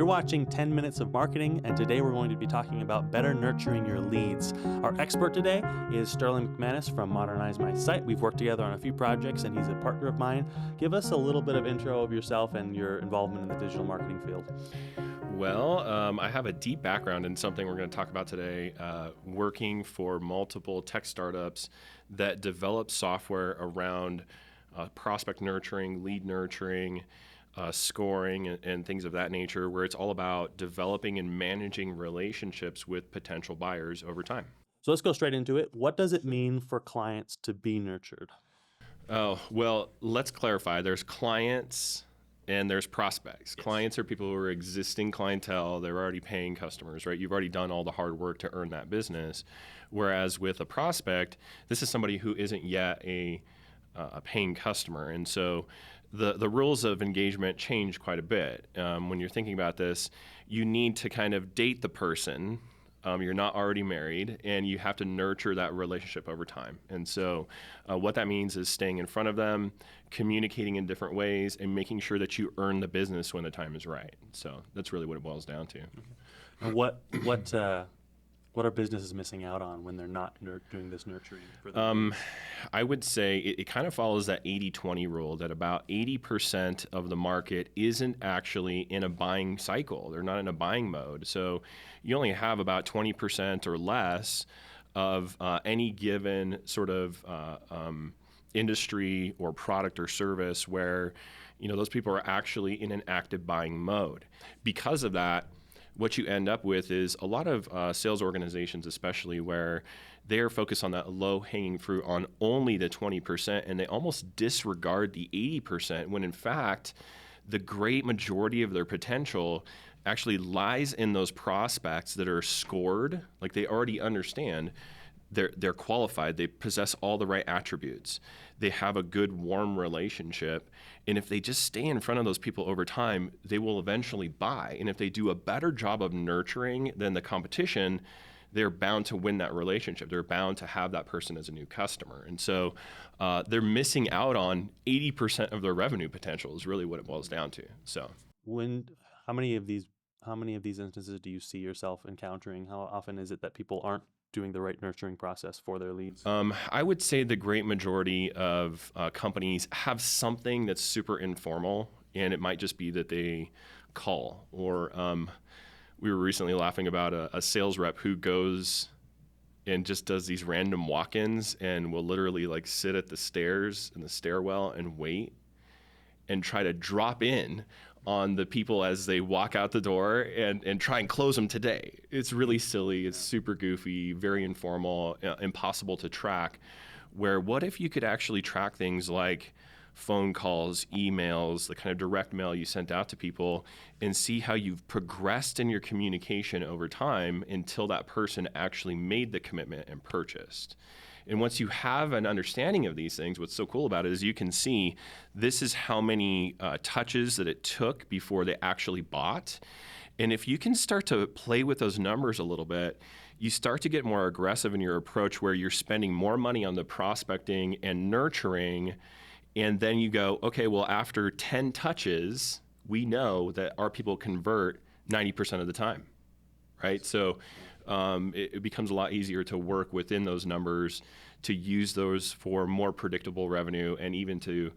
You're watching 10 Minutes of Marketing, and today we're going to be talking about better nurturing your leads. Our expert today is Sterling McMannis from Modernize My Site. We've worked together on a few projects, and he's a partner of mine. Give us a little bit of intro of yourself and your involvement in the digital marketing field. Well, I have a deep background in something we're going to talk about today, working for multiple tech startups that develop software around prospect nurturing, lead nurturing, scoring, and things of that nature, where it's all about developing and managing relationships with potential buyers over time. So let's go straight into it. What does it mean for clients to be nurtured? Oh, well, let's clarify. There's clients and there's prospects. Yes. Clients are people who are existing clientele. They're already paying customers, right? You've already done all the hard work to earn that business. Whereas with a prospect, this is somebody who isn't yet a paying customer. And so the rules of engagement change quite a bit. When you're thinking about this, you need to kind of date the person. You're not already married, and you have to nurture that relationship over time. And so what that means is staying in front of them, communicating in different ways, and making sure that you earn the business when the time is right. So that's really what it boils down to. And what are businesses missing out on when they're not doing this nurturing for them? I would say it kind of follows that 80-20 rule, that about 80% of the market isn't actually in a buying cycle. They're not in a buying mode. So you only have about 20% or less of any given sort of industry or product or service where those people are actually in an active buying mode. Because of that, what you end up with is a lot of sales organizations, especially where they're focused on that low-hanging fruit on only the 20%, and they almost disregard the 80%, when in fact, the great majority of their potential actually lies in those prospects that are scored, like they already understand. They're qualified, they possess all the right attributes, they have a good, warm relationship, and if they just stay in front of those people over time, they will eventually buy. And if they do a better job of nurturing than the competition, they're bound to win that relationship. They're bound to have that person as a new customer. And so they're missing out on 80% of their revenue potential is really what it boils down to. So How many of these instances do you see yourself encountering? How often is it that people aren't doing the right nurturing process for their leads? I would say the great majority of companies have something that's super informal, and it might just be that they call. Or we were recently laughing about a sales rep who goes and just does these random walk-ins and will literally like sit at the stairs in the stairwell and wait and try to drop in on the people as they walk out the door and try and close them today. It's really silly. It's super goofy, very informal, impossible to track. Where what if you could actually track things like phone calls, emails, the kind of direct mail you sent out to people, and see how you've progressed in your communication over time until that person actually made the commitment and purchased. And once you have an understanding of these things, what's so cool about it is you can see this is how many touches that it took before they actually bought. And if you can start to play with those numbers a little bit, you start to get more aggressive in your approach, where you're spending more money on the prospecting and nurturing. And then you go, okay, well, after 10 touches, we know that our people convert 90% of the time, right? So it becomes a lot easier to work within those numbers, to use those for more predictable revenue, and even to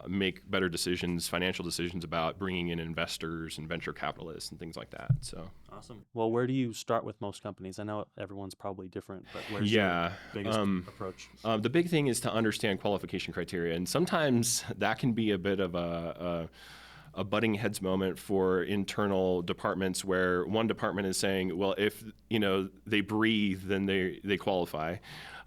make better decisions, financial decisions about bringing in investors and venture capitalists and things like that. So awesome. Well, where do you start with most companies? I know everyone's probably different, but where's your biggest approach? The big thing is to understand qualification criteria, and sometimes that can be a bit of a butting heads moment for internal departments, where one department is saying, well, if they breathe, then they qualify,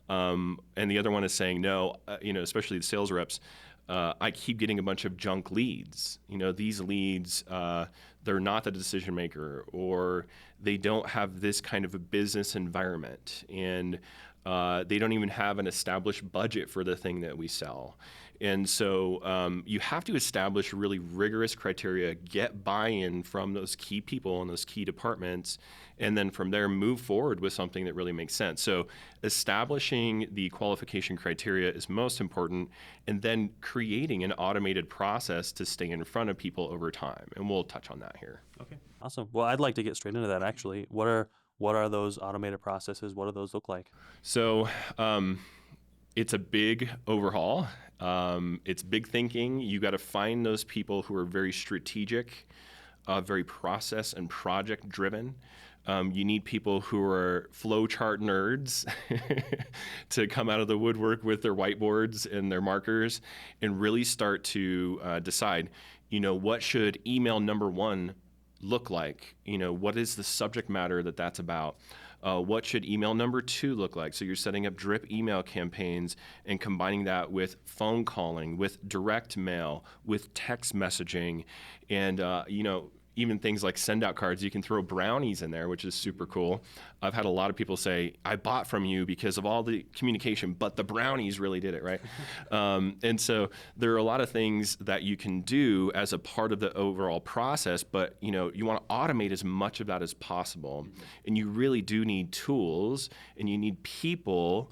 and the other one is saying no. Especially the sales reps, I keep getting a bunch of junk leads. These leads, they're not the decision maker, or they don't have this kind of a business environment, and they don't even have an established budget for the thing that we sell. And so you have to establish really rigorous criteria, get buy-in from those key people in those key departments, and then from there move forward with something that really makes sense. So establishing the qualification criteria is most important, and then creating an automated process to stay in front of people over time. And we'll touch on that here. Okay. Awesome. Well, I'd like to get straight into that actually. What are those automated processes? What do those look like? So it's a big overhaul. It's big thinking. You got to find those people who are very strategic, very process and project driven. You need people who are flowchart nerds to come out of the woodwork with their whiteboards and their markers and really start to decide, what should email number one look like? What is the subject matter that's about? What should email number two look like? So you're setting up drip email campaigns and combining that with phone calling, with direct mail, with text messaging, and even things like send out cards. You can throw brownies in there, which is super cool. I've had a lot of people say, I bought from you because of all the communication, but the brownies really did it, right? And so there are a lot of things that you can do as a part of the overall process, but you want to automate as much of that as possible. And you really do need tools, and you need people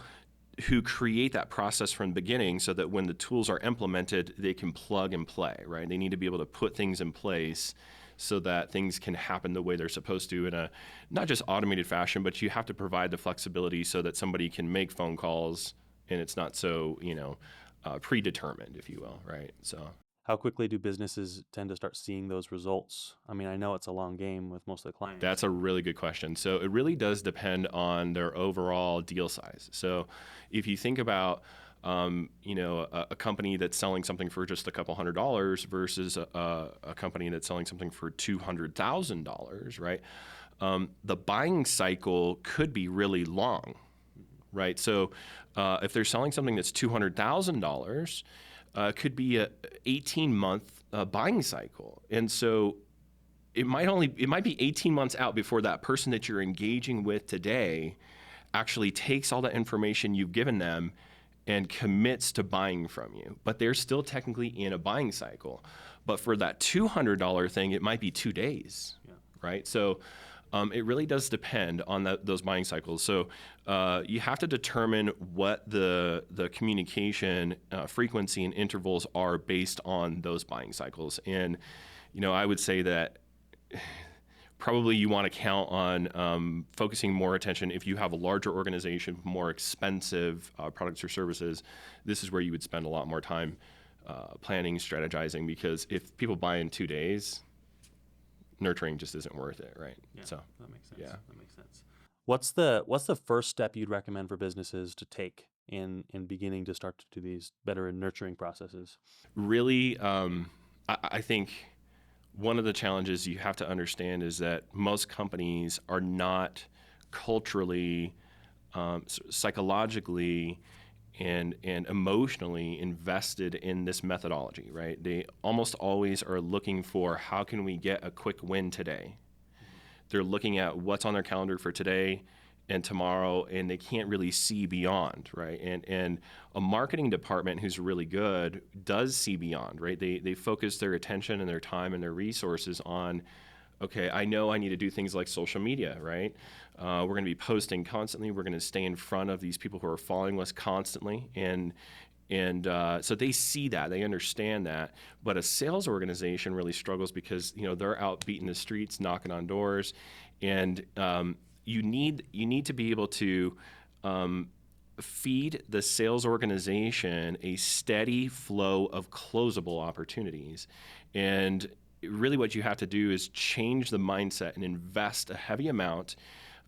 who create that process from the beginning so that when the tools are implemented, they can plug and play, right? They need to be able to put things in place so that things can happen the way they're supposed to in a not just automated fashion, but you have to provide the flexibility so that somebody can make phone calls and it's not so, predetermined, if you will, right? So How quickly do businesses tend to start seeing those results? I mean, I know it's a long game with most of the clients. that's a really good question. So it really does depend on their overall deal size. So if you think about a company that's selling something for just a couple $100 versus a company that's selling something for $200,000, right? The buying cycle could be really long, right? So if they're selling something that's $200,000, could be a 18-month buying cycle, and so it might be 18 months out before that person that you're engaging with today actually takes all the information you've given them and commits to buying from you. But they're still technically in a buying cycle. But for that $200 thing, it might be 2 days, right? So it really does depend on those buying cycles. So you have to determine what the communication frequency and intervals are based on those buying cycles. And, I would say that probably you want to count on focusing more attention. If you have a larger organization, more expensive products or services, this is where you would spend a lot more time planning, strategizing, because if people buy in 2 days, nurturing just isn't worth it, right? Yeah, so that makes sense. yeah. That makes sense. What's the first step you'd recommend for businesses to take in beginning to start to do these better nurturing processes? Really, I think one of the challenges you have to understand is that most companies are not culturally, psychologically, and emotionally invested in this methodology, right? They almost always are looking for, how can we get a quick win today? They're looking at what's on their calendar for today and tomorrow, and they can't really see beyond, right? And a marketing department who's really good does see beyond, right? They focus their attention and their time and their resources on, okay, I know I need to do things like social media, right? We're going to be posting constantly. We're going to stay in front of these people who are following us constantly, and so they see that, they understand that. But a sales organization really struggles because they're out beating the streets, knocking on doors, and you need to be able to feed the sales organization a steady flow of closable opportunities. And really what you have to do is change the mindset and invest a heavy amount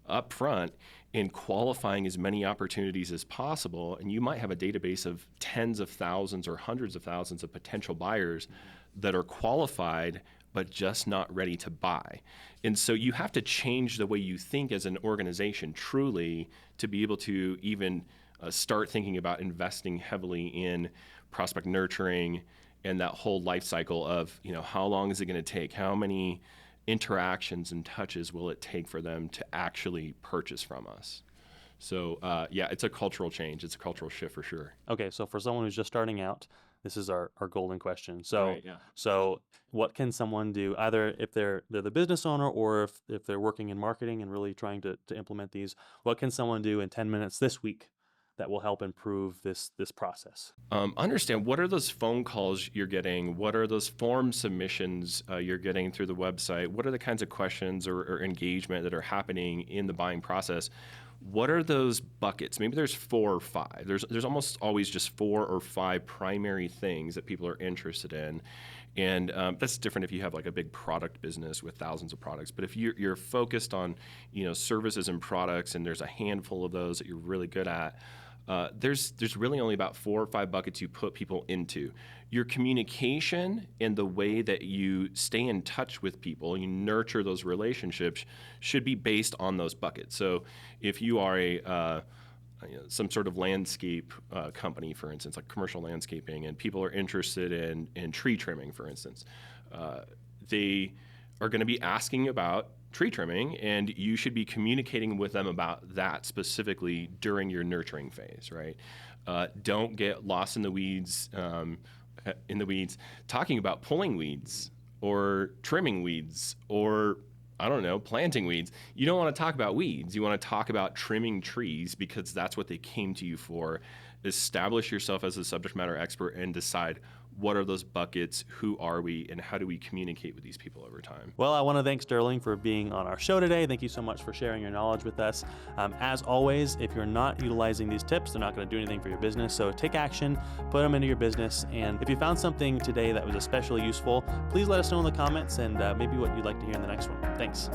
up front in qualifying as many opportunities as possible. And you might have a database of tens of thousands or hundreds of thousands of potential buyers that are qualified but just not ready to buy. And so you have to change the way you think as an organization truly to be able to even start thinking about investing heavily in prospect nurturing and that whole life cycle of, how long is it going to take? How many interactions and touches will it take for them to actually purchase from us? So it's a cultural change. It's a cultural shift for sure. Okay, so for someone who's just starting out, This is our golden question. So, Right, yeah. so what can someone do, either if they're the business owner, or if they're working in marketing and really trying to implement these, what can someone do in 10 minutes this week that will help improve this process? Understand, what are those phone calls you're getting? What are those form submissions you're getting through the website? What are the kinds of questions or engagement that are happening in the buying process? What are those buckets? Maybe there's 4 or 5. There's almost always just 4 or 5 primary things that people are interested in. And that's different if you have like a big product business with thousands of products. But if you're focused on, services and products, and there's a handful of those that you're really good at, there's really only about 4 or 5 buckets you put people into. Your communication and the way that you stay in touch with people, you nurture those relationships, should be based on those buckets. So if you are some sort of landscape company, for instance, like commercial landscaping, and people are interested in tree trimming, for instance, they are going to be asking about tree trimming, and you should be communicating with them about that specifically during your nurturing phase, right? Don't get lost in the weeds, talking about pulling weeds or trimming weeds or, I don't know, planting weeds. You don't want to talk about weeds. You want to talk about trimming trees, because that's what they came to you for. Establish yourself as a subject matter expert and decide, what are those buckets, who are we, and how do we communicate with these people over time? Well, I want to thank Sterling for being on our show today. Thank you so much for sharing your knowledge with us. As always, if you're not utilizing these tips, they're not going to do anything for your business. So take action, put them into your business. And if you found something today that was especially useful, please let us know in the comments, and maybe what you'd like to hear in the next one. Thanks.